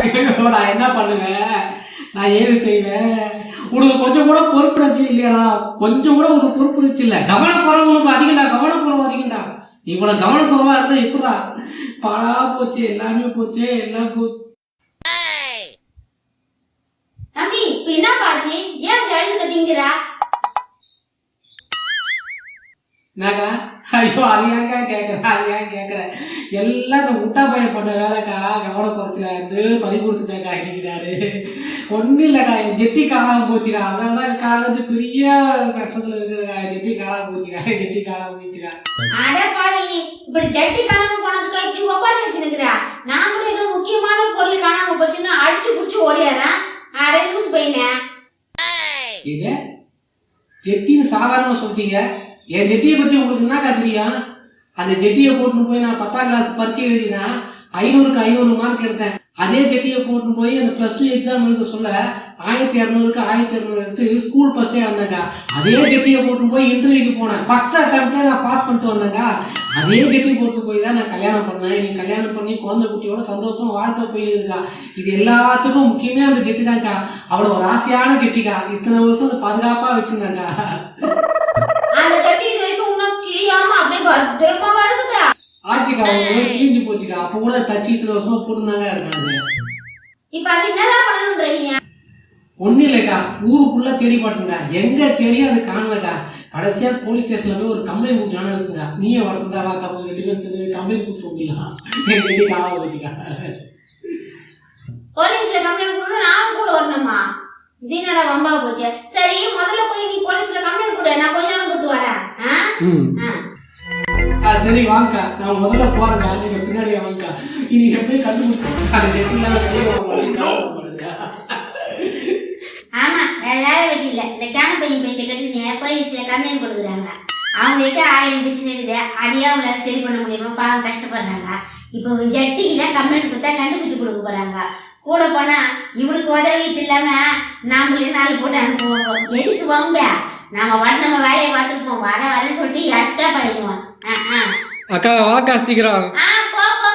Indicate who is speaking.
Speaker 1: ஐயோ நான் என்ன பண்ணுவேன், நான் ஏது செய்வேன்? உனக்கு கொஞ்சம் கூட பொறுப்புணர்ச்சி இல்லையாடா? கொஞ்சம் கூட உனக்கு பொறுப்புணர்ச்சி இல்லை. கவனக்குறவு உனக்கு அதிகண்டா, கவனக்குறவு அதிகண்டா. இவ்வளவு கவனக்குறவா இருந்தா எப்படா? பாழா போச்சு, எல்லாமே போச்சு, எல்லாம் போச்சு.
Speaker 2: தம்பி இப்ப என்ன பாச்சு? ஏன் எழுது கத்திங்கிறா?
Speaker 1: என்னக்கா? ஐயோ அது ஏங்க கேட்குறேன், அது ஏன் கேட்குறேன்? எல்லாம் இந்த முட்டா பையன் பண்ண வேலைக்கா. கவனம் குறைச்சில இருந்து பறி கொடுத்துட்டேக்கா இருக்கிறாரு. ஒன்றும் இல்லைக்கா, என் ஜெட்டி காணாமல் போச்சுக்கா. அதனால தான் காலேஜ் பெரிய கஷ்டத்தில் இருக்குதுக்கா. ஜெட்டி காணாமல் போச்சுக்கா, ஜெட்டி காணாமல் போச்சுக்கா.
Speaker 2: அட பாவி, இப்படி ஜட்டி காணாம போனதுக்கா இப்படி ஒப்பாரி வச்சுருக்கிறா? நான் கூட ஏதோ முக்கியமான பொருள் காணாம போச்சுன்னா அடிச்சு புடிச்சு ஓடியாரன். அட நியூஸ் பையனே,
Speaker 1: இது ஜெட்டின்னு சாதாரணமாக சொல்லிட்டீங்க. என் ஜெட்டியை பற்றி உங்களுக்கு என்னக்கா தெரியும்? அந்த ஜெட்டியை போட்டுன்னு போய் நான் 10ஆம் கிளாஸ் பரீட்சை எழுதினா 500க்கு 500 மார்க் எடுத்தேன். அதே ஜெட்டியை போட்டுன்னு போய் அந்த +2 எக்ஸாம் எழுத சொல்ல 1200க்கு 1200 எடுத்து ஸ்கூல் ஃபர்ஸ்டே வந்தேங்க. அதே ஜெட்டியை போட்டுன்னு போய் இன்டர்வியூக்கு போனேன். ஃபர்ஸ்ட் அட்டம்ப்டே நான் பாஸ் பண்ணிட்டு வந்தேங்க. அதே ஜெட்டி போட்டு போய் தான் நான் கல்யாணம் பண்ணேன். நீ கல்யாணம் பண்ணி குழந்தை குட்டியோட சந்தோஷமா வாழ்க்கை போயிருக்கா. இது எல்லாத்துக்கும் முக்கியமே அந்த ஜெட்டி தான்க்கா. அவ்வளோ ஒரு ஆசையான ஜெட்டிக்கா. இத்தனை வருஷம் அதை பாதுகாப்பாக வச்சிருந்தாங்க.
Speaker 2: அந்த ஜட்டி இது வரைக்கும் இன்னும் கிழியாம அப்படியே பத்திரமா வருதுதா?
Speaker 1: ஆச்சுக்கா, அவங்க கிழிஞ்சு போச்சுக்கா. அப்போ கூட தச்சு இத்தனை வருஷமா போட்டுருந்தாங்க இருக்காங்க.
Speaker 2: இப்ப அது என்னதான் பண்ணணும்ன்ற நீ?
Speaker 1: ஒன்றும் இல்லைக்கா, ஊருக்குள்ள தேடி பாட்டுங்க. எங்க தேடியும் அது காணலக்கா. கடைசியா போலீஸ் ஸ்டேஷன்ல போய் ஒரு கம்ப்ளைண்ட் கொடுத்தானு இருக்குங்க. நீயே வரதா வாக்கா, 2 பேரும் சேர்ந்து கம்ப்ளைண்ட் கொடுத்துட முடியலாம். என் கட்டி காணாம போச்சுக்கா.
Speaker 2: போலீஸ்ல கம்ப்ளைண்ட் கொடுக்கணும், நானும் கூட வரணுமா? தீனடா வம்பா போச்சு. சரி, முதல்ல போய் நீ போலீஸ்ல கம்ப்ளைண்ட் கொடு, நான் கொஞ்ச நேரம் கொடுத்து வரேன்.
Speaker 1: சரி வாங்கக்கா, நான் முதல்ல போறேங்க. நீங்க பின்னாடியே வாங்கக்கா. இன்னைக்கு போய் கண்டுபிடிச்சா.
Speaker 2: ஆமா, வேற வேலை வெட்டி இல்ல. இந்த கேன பையன் பேச்சை கட்டி போலீஸ்ல கம்ப்ளைண்ட் கொடுக்குறாங்க. அவங்களுக்கு 1000 பிரச்சனை இருக்குது. அதையே அவங்களால சரி பண்ண முடியுமா? பாவம் கஷ்டப்படுறாங்க. இப்போ ஜட்டிக்கு தான் கம்ப்ளைண்ட் கொடுத்தா கண்டுபிடிச்சு கொடுக்க போறாங்க. கூட போனா இவனுக்கு உதவி இல்லாம நாமளே 4 போட்டு அனுப்புவாங்க. எதுக்கு வம்ப? நம்ம வேலையை பார்த்துருப்போம். வரேன்னு சொல்லிட்டு எஸ்கேப் ஆயிடுவோம்.
Speaker 1: அக்கா வாக்கா சீக்கிரம்.
Speaker 2: போ